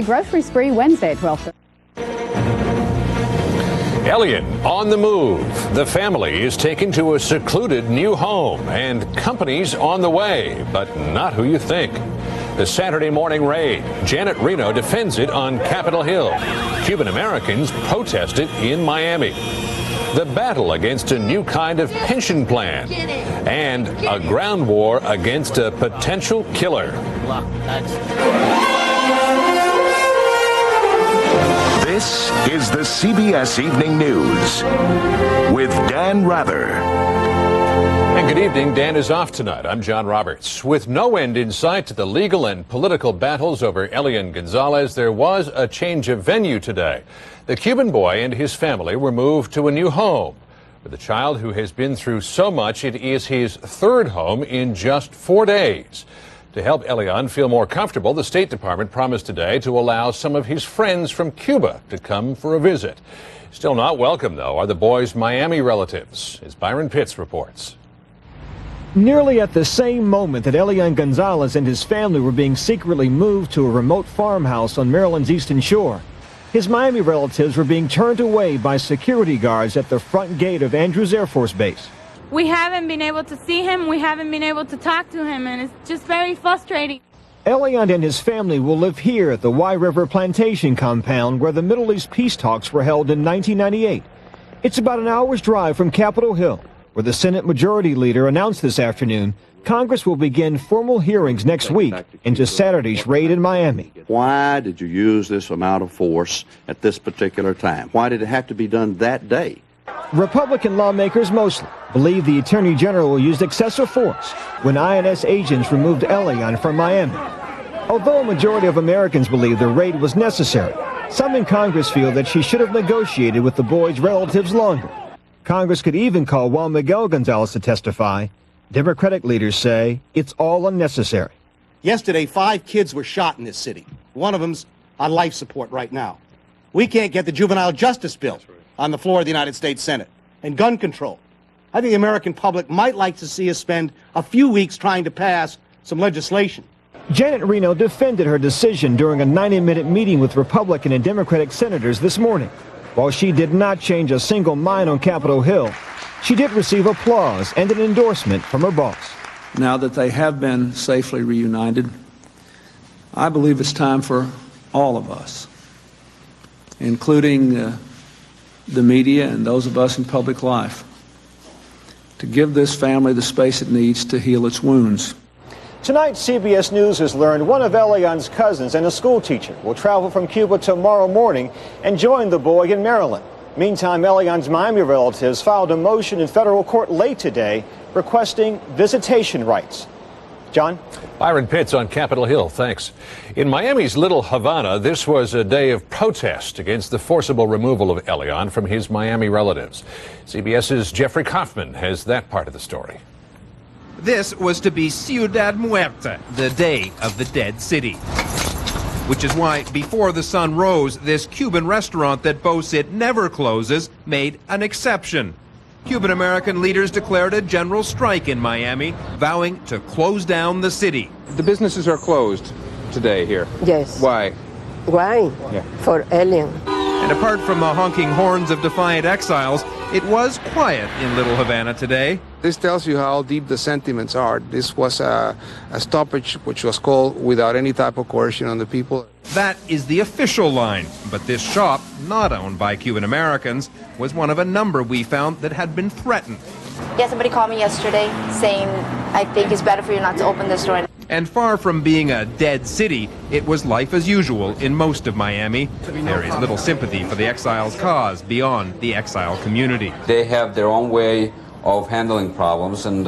Grocery spree Wednesday at 12:30. Elian on the move. The family is taken to a secluded new home, and company's on the way, but not who you think. The Saturday morning raid. Janet Reno defends it on Capitol Hill. Cuban Americans protest it in Miami. The battle against a new kind of pension plan, and a ground war against a potential killer. This is the CBS Evening News with Dan Rather. And good evening. Dan is off tonight. I'm John Roberts. With no end in sight to the legal and political battles over Elian Gonzalez, there was a change of venue today. The Cuban boy and his family were moved to a new home. For the child who has been through so much, it is his third home in just 4 days. To help Elian feel more comfortable, the State Department promised today to allow some of his friends from Cuba to come for a visit. Still not welcome, though, are the boy's Miami relatives, as Byron Pitts reports. Nearly at the same moment that Elian Gonzalez and his family were being secretly moved to a remote farmhouse on Maryland's Eastern Shore, his Miami relatives were being turned away by security guards at the front gate of Andrews Air Force Base. We haven't been able to see him, we haven't been able to talk to him, and it's just very frustrating. Elian and his family will live here at the Y River Plantation compound where the Middle East peace talks were held in 1998. It's about an hour's drive from Capitol Hill, where the Senate Majority Leader announced this afternoon Congress will begin formal hearings next week into Saturday's raid in Miami. Why did you use this amount of force at this particular time? Why did it have to be done that day? Republican lawmakers mostly believe the Attorney General used excessive force when INS agents removed Elian from Miami. Although a majority of Americans believe the raid was necessary, some in Congress feel that she should have negotiated with the boy's relatives longer. Congress could even call Juan Miguel Gonzalez to testify. Democratic leaders say it's all unnecessary. Yesterday, 5 kids were shot in this city. One of them's on life support right now. We can't get the juvenile justice bill on the floor of the United States Senate. And gun control. I think the American public might like to see us spend a few weeks trying to pass some legislation. Janet Reno defended her decision during a 90-minute meeting with Republican and Democratic senators this morning. While she did not change a single mind on Capitol Hill, she did receive applause and an endorsement from her boss. Now that they have been safely reunited, I believe it's time for all of us, including the media and those of us in public life, to give this family the space it needs to heal its wounds. Tonight, CBS News has learned one of Elian's cousins and a school teacher will travel from Cuba tomorrow morning and join the boy in Maryland. Meantime, Elian's Miami relatives filed a motion in federal court late today requesting visitation rights. John? Byron Pitts on Capitol Hill, thanks. In Miami's Little Havana, this was a day of protest against the forcible removal of Elian from his Miami relatives. CBS's Jeffrey Kaufman has that part of the story. This was to be Ciudad Muerta, the day of the dead city. Which is why, before the sun rose, this Cuban restaurant that boasts it never closes made an exception. Cuban-American leaders declared a general strike in Miami, vowing to close down the city. The businesses are closed today here. Yes. Why? Why? Yeah. For Elian. And apart from the honking horns of defiant exiles, it was quiet in Little Havana today. This tells you how deep the sentiments are. This was a stoppage which was called without any type of coercion on the people. That is the official line. But this shop, not owned by Cuban Americans, was one of a number we found that had been threatened. Yeah, somebody called me yesterday saying, I think it's better for you not to open this store. And far from being a dead city, it was life as usual in most of Miami. There is little sympathy for the exiles' cause beyond the exile community. They have their own way of handling problems, and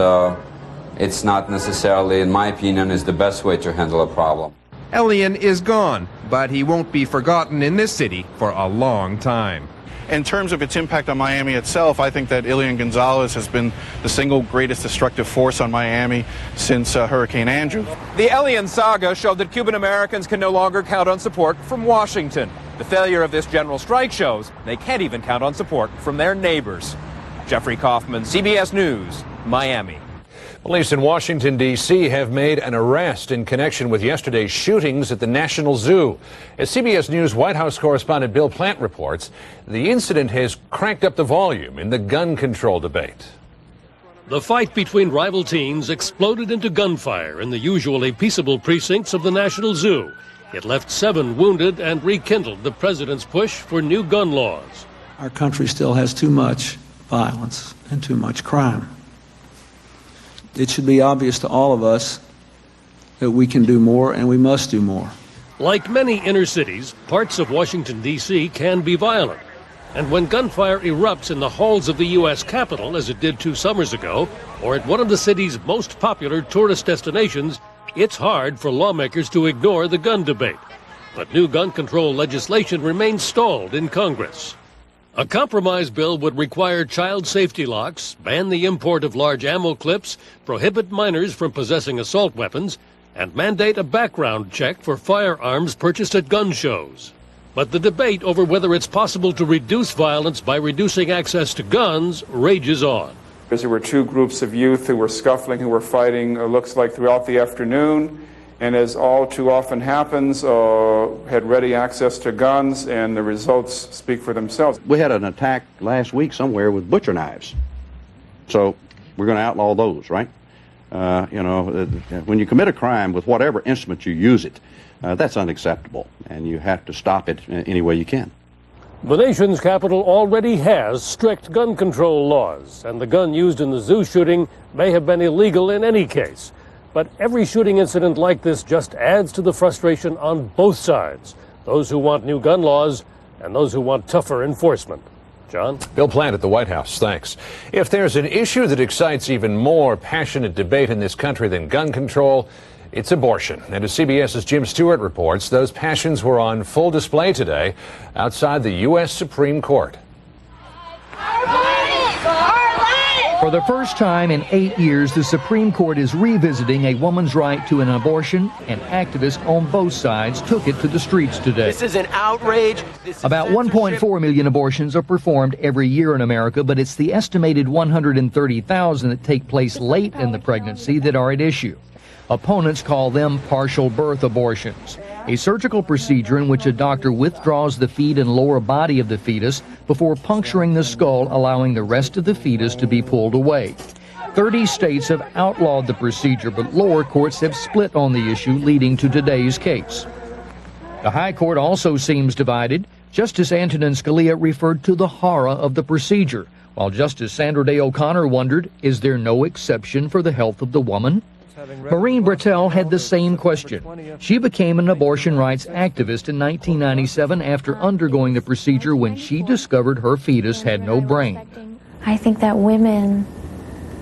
it's not necessarily, in my opinion, is the best way to handle a problem. Elian is gone, but he won't be forgotten in this city for a long time. In terms of its impact on Miami itself, I think that Elian Gonzalez has been the single greatest destructive force on Miami since Hurricane Andrew. The Elian saga showed that Cuban Americans can no longer count on support from Washington. The failure of this general strike shows they can't even count on support from their neighbors. Jeffrey Kaufman, CBS News, Miami. Police in Washington, D.C. have made an arrest in connection with yesterday's shootings at the National Zoo. As CBS News White House correspondent Bill Plant reports, the incident has cranked up the volume in the gun control debate. The fight between rival teens exploded into gunfire in the usually peaceable precincts of the National Zoo. It left 7 wounded and rekindled the president's push for new gun laws. Our country still has too much violence and too much crime. It should be obvious to all of us that we can do more and we must do more. Like many inner cities, parts of Washington, D.C. can be violent. And when gunfire erupts in the halls of the U.S. Capitol, as it did 2 summers ago, or at one of the city's most popular tourist destinations, it's hard for lawmakers to ignore the gun debate. But new gun control legislation remains stalled in Congress. A compromise bill would require child safety locks, ban the import of large ammo clips, prohibit minors from possessing assault weapons, and mandate a background check for firearms purchased at gun shows. But the debate over whether it's possible to reduce violence by reducing access to guns rages on. There were 2 groups of youth who were scuffling, who were fighting, looks like throughout the afternoon, and as all too often happens, had ready access to guns, and the results speak for themselves. We had an attack last week somewhere with butcher knives. So we're going to outlaw those, right? When you commit a crime with whatever instrument you use it, that's unacceptable, and you have to stop it any way you can. The nation's capital already has strict gun control laws, and the gun used in the zoo shooting may have been illegal in any case. But every shooting incident like this just adds to the frustration on both sides, those who want new gun laws and those who want tougher enforcement. John? Bill Plant at the White House, thanks. If there's an issue that excites even more passionate debate in this country than gun control, it's abortion. And as CBS's Jim Stewart reports, those passions were on full display today outside the U.S. Supreme Court. For the first time in 8 years, the Supreme Court is revisiting a woman's right to an abortion, and activists on both sides took it to the streets today. This is an outrage. About 1.4 million abortions are performed every year in America, but it's the estimated 130,000 that take place late in the pregnancy that are at issue. Opponents call them partial birth abortions, a surgical procedure in which a doctor withdraws the feet and lower body of the fetus before puncturing the skull, allowing the rest of the fetus to be pulled away. 30 states have outlawed the procedure, but lower courts have split on the issue, leading to today's case. The High Court also seems divided. Justice Antonin Scalia referred to the horror of the procedure, while Justice Sandra Day O'Connor wondered, is there no exception for the health of the woman? Maureen Bratell had the same question. She became an abortion rights activist in 1997 after undergoing the procedure when she discovered her fetus had no brain. I think that women,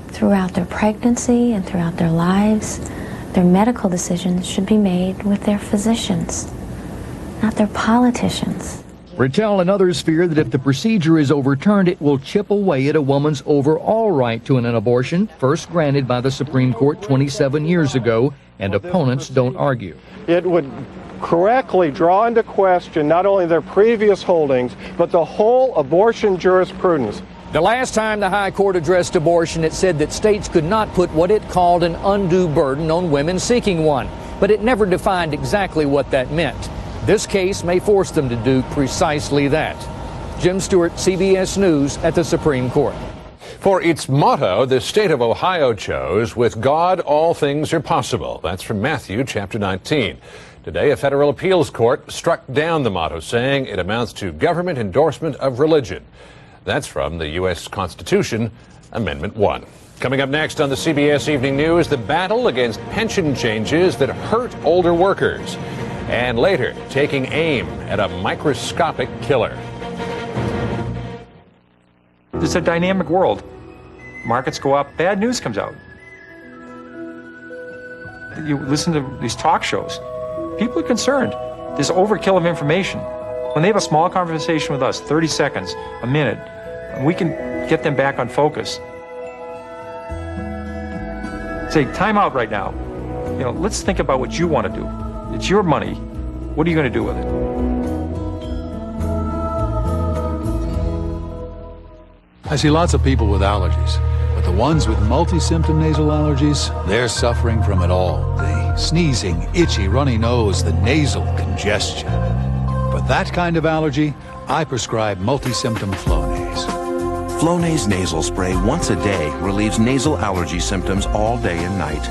throughout their pregnancy and throughout their lives, their medical decisions should be made with their physicians, not their politicians. Bratell and others fear that if the procedure is overturned, it will chip away at a woman's overall right to an abortion, first granted by the Supreme Court 27 years ago, and opponents don't argue. It would correctly draw into question not only their previous holdings, but the whole abortion jurisprudence. The last time the High Court addressed abortion, it said that states could not put what it called an undue burden on women seeking one, but it never defined exactly what that meant. This case may force them to do precisely that. Jim Stewart, CBS News at the Supreme Court. For its motto, the state of Ohio chose, "With God, all things are possible." That's from Matthew chapter 19. Today, a federal appeals court struck down the motto, saying it amounts to government endorsement of religion. That's from the U.S. Constitution, Amendment 1. Coming up next on the CBS Evening News, the battle against pension changes that hurt older workers. And later, taking aim at a microscopic killer. It's a dynamic world. Markets go up, bad news comes out. You listen to these talk shows, people are concerned. There's overkill of information. When they have a small conversation with us, 30 seconds, a minute, we can get them back on focus. Say, time out right now. Let's think about what you want to do. It's your money. What are you going to do with it? I see lots of people with allergies, but the ones with multi-symptom nasal allergies, they're suffering from it all. The sneezing, itchy, runny nose, the nasal congestion. For that kind of allergy, I prescribe multi-symptom Flonase. Flonase nasal spray once a day relieves nasal allergy symptoms all day and night.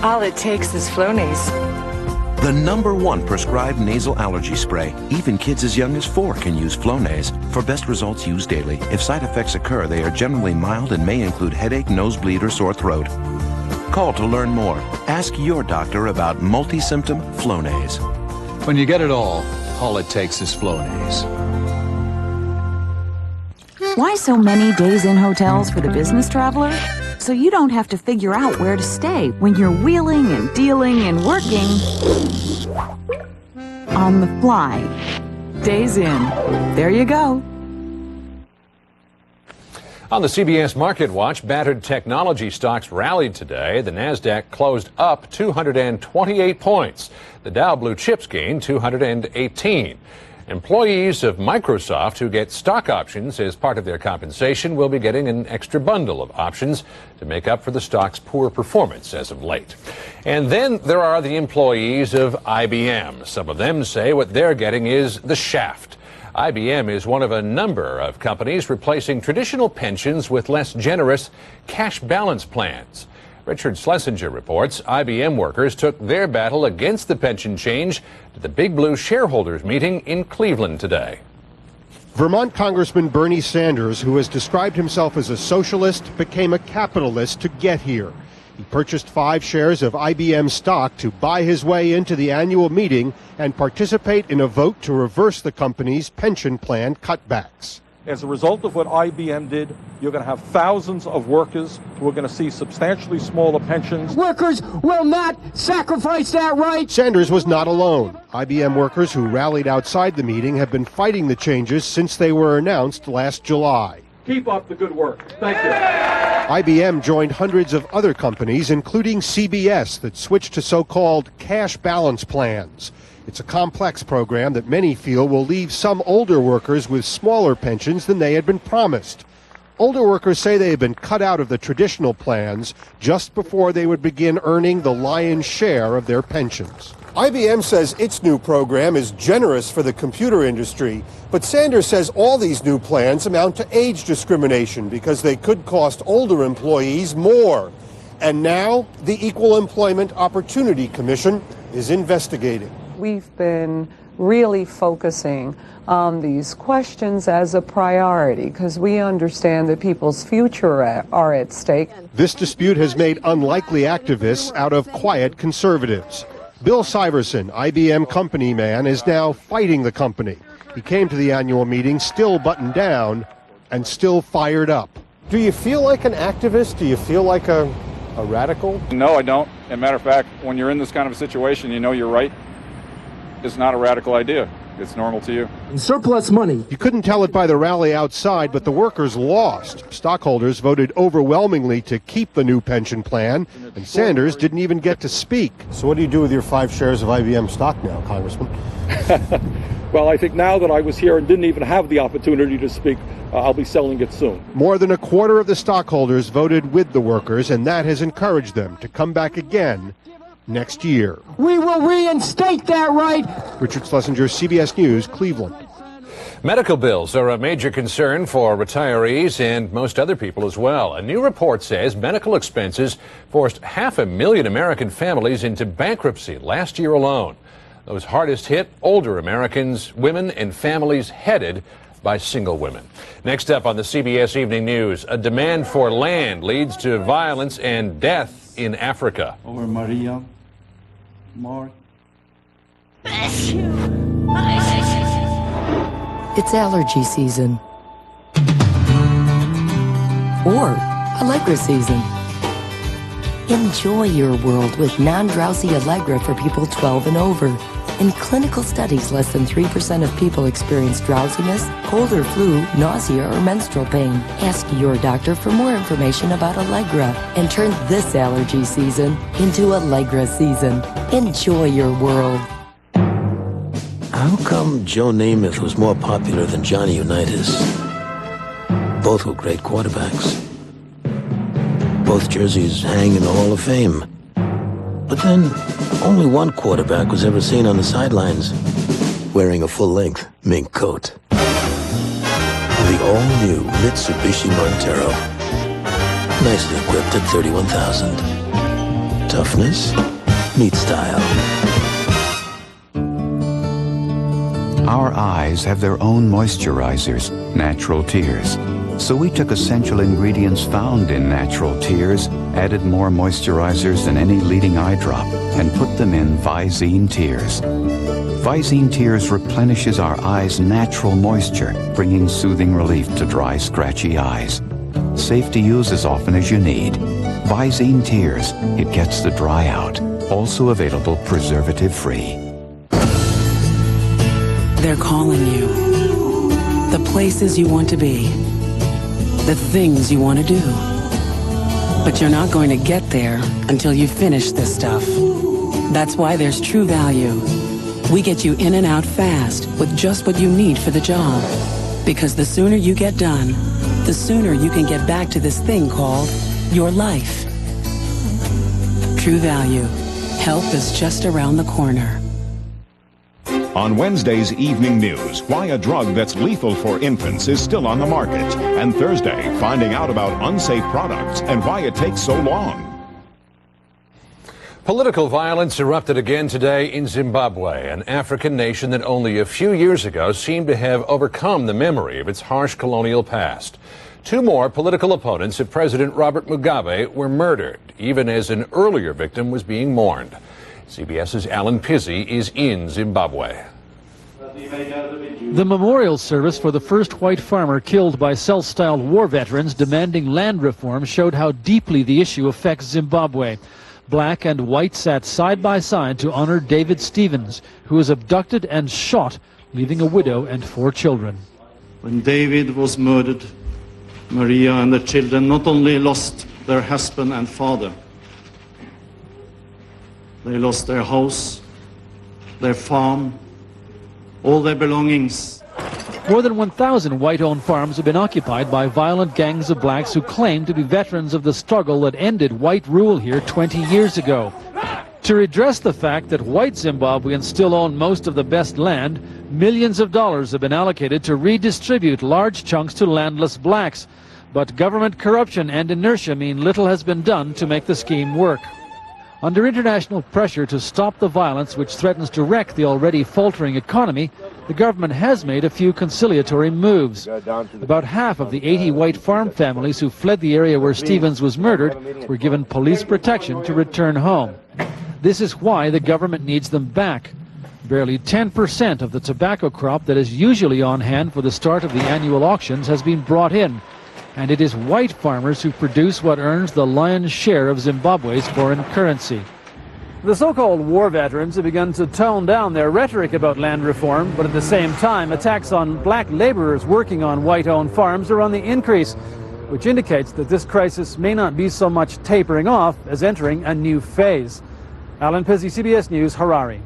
All it takes is Flonase. The #1 prescribed nasal allergy spray. Even kids as young as 4 can use Flonase. For best results, use daily. If side effects occur, they are generally mild and may include headache, nosebleed, or sore throat. Call to learn more. Ask your doctor about multi-symptom Flonase. When you get it all it takes is Flonase. Why so many days-in hotels for the business traveler? So you don't have to figure out where to stay when you're wheeling and dealing and working on the fly. Days Inn. There you go. On the CBS Market Watch, battered technology stocks rallied today. The Nasdaq closed up 228 points. The Dow Blue Chips gained 218. Employees of Microsoft who get stock options as part of their compensation will be getting an extra bundle of options to make up for the stock's poor performance as of late. And then there are the employees of IBM. Some of them say what they're getting is the shaft. IBM is one of a number of companies replacing traditional pensions with less generous cash balance plans. Richard Schlesinger reports IBM workers took their battle against the pension change to the Big Blue shareholders meeting in Cleveland today. Vermont Congressman Bernie Sanders, who has described himself as a socialist, became a capitalist to get here. He purchased 5 shares of IBM stock to buy his way into the annual meeting and participate in a vote to reverse the company's pension plan cutbacks. As a result of what IBM did, you're going to have thousands of workers who are going to see substantially smaller pensions. Workers will not sacrifice that right. Sanders was not alone. IBM workers who rallied outside the meeting have been fighting the changes since they were announced last July. Keep up the good work. Thank you. IBM joined hundreds of other companies, including CBS, that switched to so-called cash balance plans. It's a complex program that many feel will leave some older workers with smaller pensions than they had been promised. Older workers say they have been cut out of the traditional plans just before they would begin earning the lion's share of their pensions. IBM says its new program is generous for the computer industry, but Sanders says all these new plans amount to age discrimination because they could cost older employees more. And now the Equal Employment Opportunity Commission is investigating. We've been really focusing on these questions as a priority because we understand that people's future are at stake. This dispute has made unlikely activists out of quiet conservatives. Bill Syverson, IBM company man, is now fighting the company. He came to the annual meeting still buttoned down and still fired up. Do you feel like an activist? Do you feel like a radical? No, I don't. As a matter of fact, when you're in this kind of a situation, you know you're right. It's not a radical idea. It's normal to you. Surplus money. You couldn't tell it by the rally outside, but the workers lost. Stockholders voted overwhelmingly to keep the new pension plan, and Sanders didn't even get to speak. So what do you do with your 5 shares of IBM stock now, Congressman? Well, I think now that I was here and didn't even have the opportunity to speak, I'll be selling it soon. More than a quarter of the stockholders voted with the workers, and that has encouraged them to come back again next year. We will reinstate that right. Richard Schlesinger, CBS News, Cleveland. Medical bills are a major concern for retirees and most other people as well. A new report says medical expenses forced 500,000 American families into bankruptcy last year alone. Those hardest hit, older Americans, women, and families headed by single women. Next up on the CBS Evening News, a demand for land leads to violence and death in Africa. Over Maria. Mark. It's allergy season. Or Allegra season. Enjoy your world with non-drowsy Allegra for people 12 and over. In clinical studies, less than 3% of people experience drowsiness, cold or flu, nausea, or menstrual pain. Ask your doctor for more information about Allegra and turn this allergy season into Allegra season. Enjoy your world. How come Joe Namath was more popular than Johnny Unitas? Both were great quarterbacks. Both jerseys hang in the Hall of Fame. But then, only one quarterback was ever seen on the sidelines wearing a full-length mink coat. The all-new Mitsubishi Montero. Nicely equipped at $31,000. Toughness meets style. Our eyes have their own moisturizers, natural tears. So we took essential ingredients found in natural tears, added more moisturizers than any leading eye drop, and put them in Visine Tears. Visine Tears replenishes our eyes' natural moisture, bringing soothing relief to dry, scratchy eyes. Safe to use as often as you need. Visine Tears, it gets the dry out. Also available preservative-free. They're calling you. The places you want to be. The things you want to do. But you're not going to get there until you finish this stuff. That's why there's True Value. We get you in and out fast with just what you need for the job. Because the sooner you get done, the sooner you can get back to this thing called your life. True Value. Help is just around the corner. On Wednesday's Evening News, why a drug that's lethal for infants is still on the market. And Thursday, finding out about unsafe products and why it takes so long. Political violence erupted again today in Zimbabwe, an African nation that only a few years ago seemed to have overcome the memory of its harsh colonial past. Two more political opponents of President Robert Mugabe were murdered, even as an earlier victim was being mourned. CBS's Alan Pizzi is in Zimbabwe. The memorial service for the first white farmer killed by self-styled war veterans demanding land reform showed how deeply the issue affects Zimbabwe. Black and white sat side by side to honor David Stevens, who was abducted and shot, leaving a widow and 4 children. When David was murdered, Maria and the children not only lost their husband and father, they lost their house, their farm, all their belongings. More than 1,000 white-owned farms have been occupied by violent gangs of blacks who claim to be veterans of the struggle that ended white rule here 20 years ago. To redress the fact that white Zimbabweans still own most of the best land, millions of dollars have been allocated to redistribute large chunks to landless blacks. But government corruption and inertia mean little has been done to make the scheme work. Under international pressure to stop the violence which threatens to wreck the already faltering economy, the government has made a few conciliatory moves. About half of the 80 white farm families who fled the area where Stevens was murdered were given police protection to return home. This is why the government needs them back. Barely 10% of the tobacco crop that is usually on hand for the start of the annual auctions has been brought in. And it is white farmers who produce what earns the lion's share of Zimbabwe's foreign currency. The so-called war veterans have begun to tone down their rhetoric about land reform, but at the same time, attacks on black laborers working on white-owned farms are on the increase, which indicates that this crisis may not be so much tapering off as entering a new phase. Alan Pizzi, CBS News, Harare.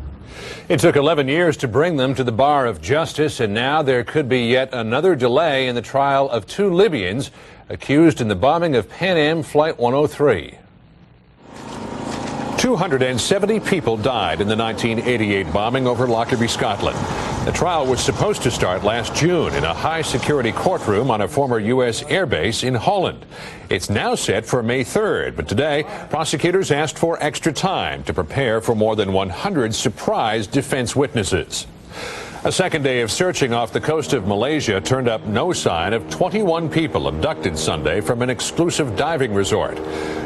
It took 11 years to bring them to the bar of justice, and now there could be yet another delay in the trial of 2 Libyans accused in the bombing of Pan Am Flight 103. 270 people died in the 1988 bombing over Lockerbie, Scotland. The trial was supposed to start last June in a high-security courtroom on a former U.S. airbase in Holland. It's now set for May 3rd, but today, prosecutors asked for extra time to prepare for more than 100 surprise defense witnesses. A second day of searching off the coast of Malaysia turned up no sign of 21 people abducted Sunday from an exclusive diving resort.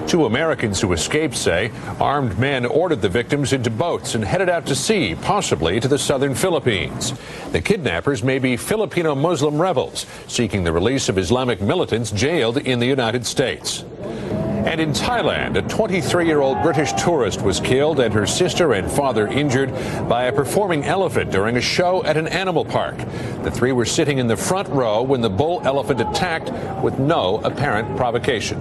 2 Americans who escaped say armed men ordered the victims into boats and headed out to sea, possibly to the southern Philippines. The kidnappers may be Filipino Muslim rebels seeking the release of Islamic militants jailed in the United States. And in Thailand, a 23-year-old British tourist was killed and her sister and father injured by a performing elephant during a show at an animal park. The 3 were sitting in the front row when the bull elephant attacked with no apparent provocation.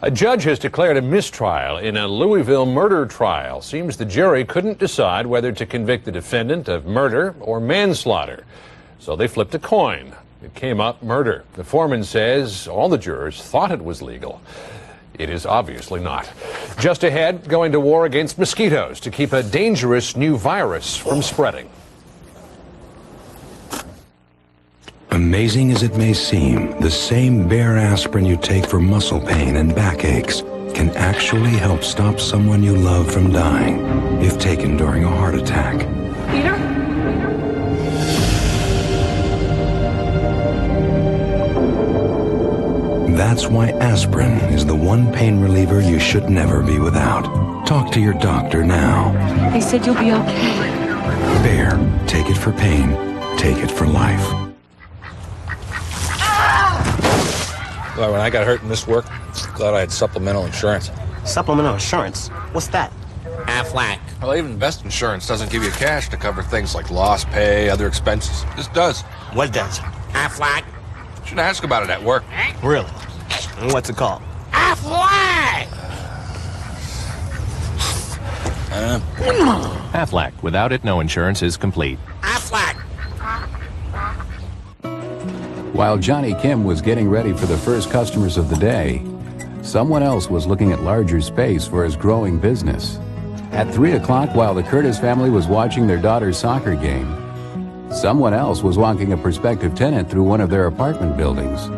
A judge has declared a mistrial in a Louisville murder trial. Seems the jury couldn't decide whether to convict the defendant of murder or manslaughter. So they flipped a coin. It came up murder. The foreman says all the jurors thought it was legal. It is obviously not. Just ahead, going to war against mosquitoes to keep a dangerous new virus from spreading. Amazing as it may seem, the same bare aspirin you take for muscle pain and backaches can actually help stop someone you love from dying if taken during a heart attack. Peter? That's why aspirin is the one pain reliever you should never be without. Talk to your doctor now. They said you'll be okay. Bear, take it for pain, take it for life. Well, when I got hurt in this work, glad I had supplemental insurance. Supplemental insurance? What's that? Aflac. Well, even best insurance doesn't give you cash to cover things like lost pay, other expenses. This does. What does? Aflac. Should ask about it at work. Really? And what's it called? Aflac! Aflac. Without it, no insurance is complete. Aflac! While Johnny Kim was getting ready for the first customers of the day, someone else was looking at larger space for his growing business. At 3 o'clock, while the Curtis family was watching their daughter's soccer game, someone else was walking a prospective tenant through one of their apartment buildings.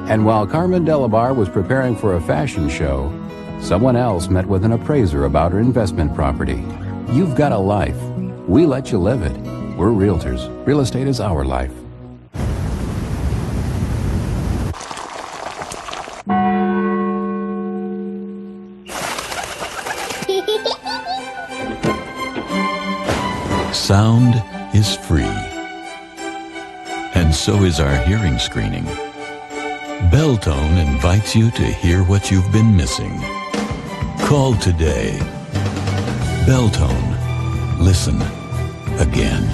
And while Carmen Delabar was preparing for a fashion show, someone else met with an appraiser about her investment property. You've got a life. We let you live it. We're realtors. Real estate is our life. Sound is free. And so is our hearing screening. Belltone invites you to hear what you've been missing. Call today. Belltone. Listen again.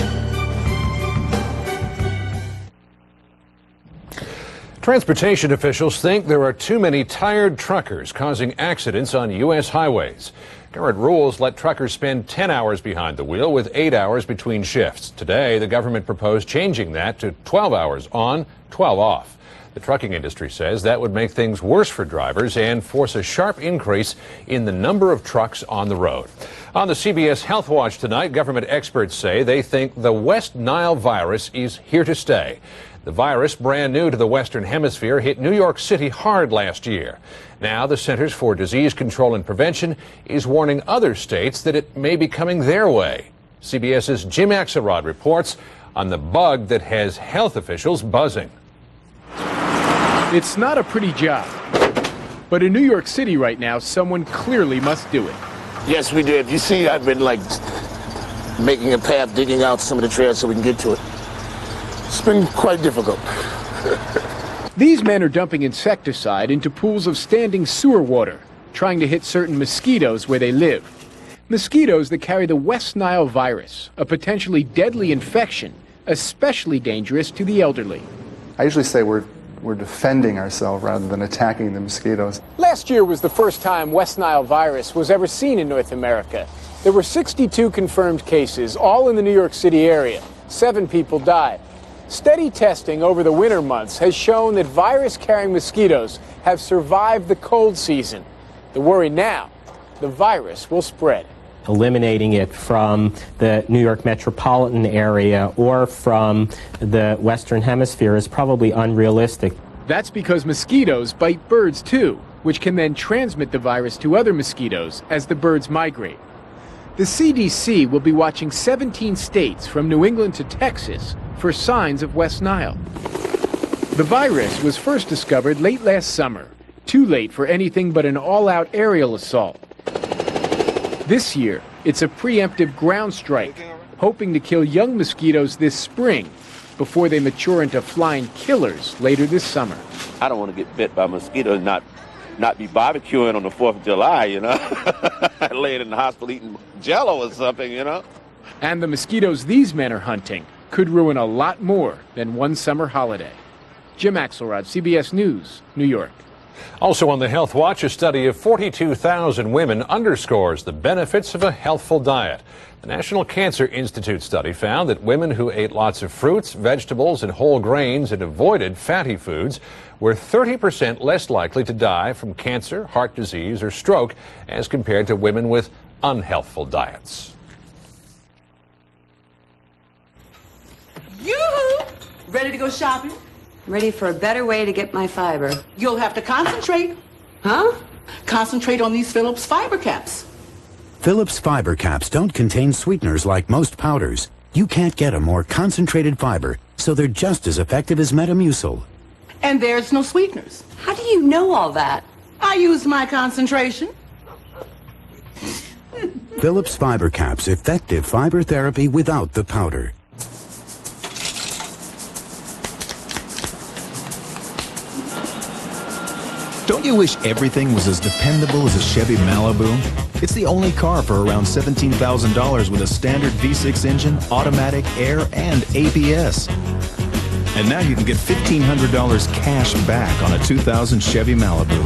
Transportation officials think there are too many tired truckers causing accidents on U.S. highways. Current rules let truckers spend 10 hours behind the wheel with 8 hours between shifts. Today, the government proposed changing that to 12 hours on, 12 off. The trucking industry says that would make things worse for drivers and force a sharp increase in the number of trucks on the road. On the CBS Health Watch tonight, government experts say they think the West Nile virus is here to stay. The virus, brand new to the Western Hemisphere, hit New York City hard last year. Now the Centers for Disease Control and Prevention is warning other states that it may be coming their way. CBS's Jim Axelrod reports on the bug that has health officials buzzing. It's not a pretty job, but in New York City right now, someone clearly must do it. Yes, we did. You see, I've been making a path, digging out some of the trails so we can get to it. It's been quite difficult. These men are dumping insecticide into pools of standing sewer water, trying to hit certain mosquitoes where they live. Mosquitoes that carry the West Nile virus, a potentially deadly infection, especially dangerous to the elderly. I usually say we're defending ourselves rather than attacking the mosquitoes. Last year was the first time West Nile virus was ever seen in North America. There were 62 confirmed cases, all in the New York City area. 7 people died. Steady testing over the winter months has shown that virus-carrying mosquitoes have survived the cold season. The worry now, the virus will spread. Eliminating it from the New York metropolitan area or from the Western Hemisphere is probably unrealistic. That's because mosquitoes bite birds too, which can then transmit the virus to other mosquitoes as the birds migrate. The CDC will be watching 17 states from New England to Texas for signs of West Nile. The virus was first discovered late last summer, too late for anything but an all-out aerial assault. This year, it's a preemptive ground strike, hoping to kill young mosquitoes this spring before they mature into flying killers later this summer. I don't want to get bit by mosquitoes and not be barbecuing on the 4th of July, you know, laying in the hospital eating Jell-O or something, you know. And the mosquitoes these men are hunting could ruin a lot more than one summer holiday. Jim Axelrod, CBS News, New York. Also on the Health Watch, a study of 42,000 women underscores the benefits of a healthful diet. The National Cancer Institute study found that women who ate lots of fruits, vegetables, and whole grains and avoided fatty foods were 30% less likely to die from cancer, heart disease, or stroke as compared to women with unhealthful diets. Yoo-hoo! Ready to go shopping? Ready for a better way to get my fiber. You'll have to concentrate. Huh? Concentrate on these Phillips fiber caps. Phillips fiber caps don't contain sweeteners like most powders. You can't get a more concentrated fiber, so they're just as effective as Metamucil. And there's no sweeteners. How do you know all that? I use my concentration. Phillips fiber caps, effective fiber therapy without the powder. Don't you wish everything was as dependable as a Chevy Malibu? It's the only car for around $17,000 with a standard V6 engine, automatic, air, and ABS. And now you can get $1,500 cash back on a 2000 Chevy Malibu.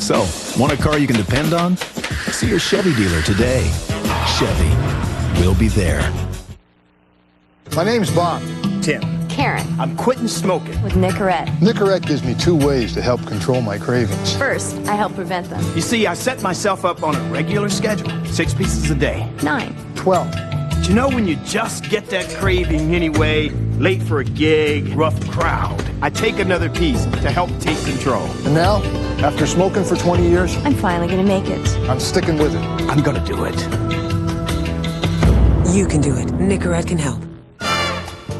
So, want a car you can depend on? See your Chevy dealer today. Chevy. We'll be there. My name's Bob. Tim. Karen. I'm quitting smoking. With Nicorette. Nicorette gives me 2 ways to help control my cravings. First, I help prevent them. You see, I set myself up on a regular schedule. 6 pieces a day. 9. 12. But you know when you just get that craving anyway, late for a gig, rough crowd, I take another piece to help take control. And now, after smoking for 20 years, I'm finally gonna make it. I'm sticking with it. I'm gonna do it. You can do it. Nicorette can help.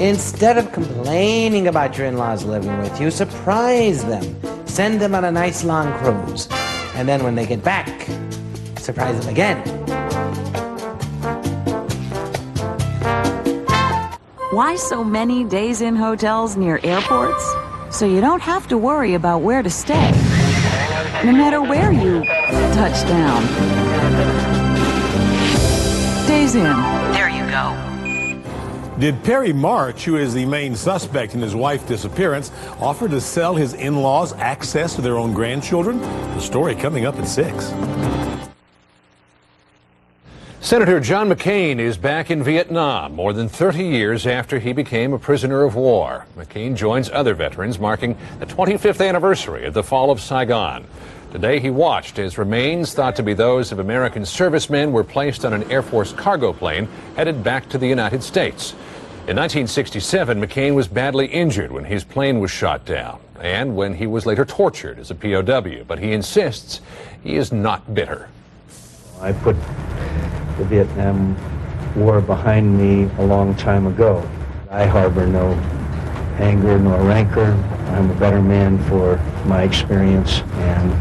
Instead of complaining about your in-laws living with you, surprise them. Send them on a nice long cruise. And then when they get back, surprise them again. Why so many days in hotels near airports? So you don't have to worry about where to stay, no matter where you touch down. Days Inn. There you go. Did Perry March, who is the main suspect in his wife's disappearance, offer to sell his in-laws access to their own grandchildren? The story coming up at 6. Senator John McCain is back in Vietnam more than 30 years after he became a prisoner of war. McCain joins other veterans marking the 25th anniversary of the fall of Saigon. Today he watched as remains thought to be those of American servicemen were placed on an Air Force cargo plane headed back to the United States. In 1967, McCain was badly injured when his plane was shot down and when he was later tortured as a POW, but he insists he is not bitter. I put the Vietnam War behind me a long time ago. I harbor no anger nor rancor. I'm a better man for my experience, and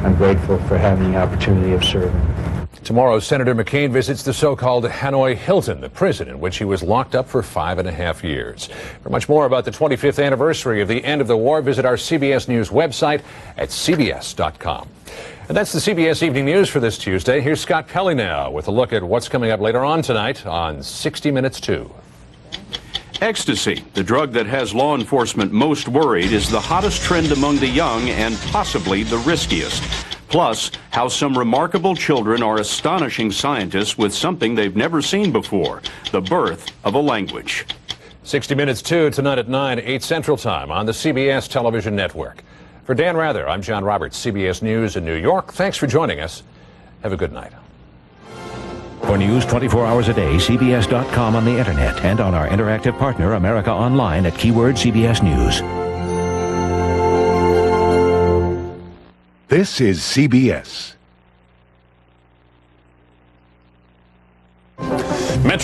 I'm grateful for having the opportunity of serving. Tomorrow, Senator McCain visits the so-called Hanoi Hilton, the prison in which he was locked up for 5.5 years. For much more about the 25th anniversary of the end of the war, visit our CBS News website at cbs.com. And that's the CBS Evening News for this Tuesday. Here's Scott Pelley now with a look at what's coming up later on tonight on 60 Minutes 2. Ecstasy, the drug that has law enforcement most worried, is the hottest trend among the young and possibly the riskiest. Plus, how some remarkable children are astonishing scientists with something they've never seen before, the birth of a language. 60 Minutes 2 tonight at 9, 8 Central Time on the CBS television network. For Dan Rather, I'm John Roberts, CBS News in New York. Thanks for joining us. Have a good night. For news 24 hours a day, CBS.com on the internet and on our interactive partner, America Online, at keyword CBS News. This is CBS.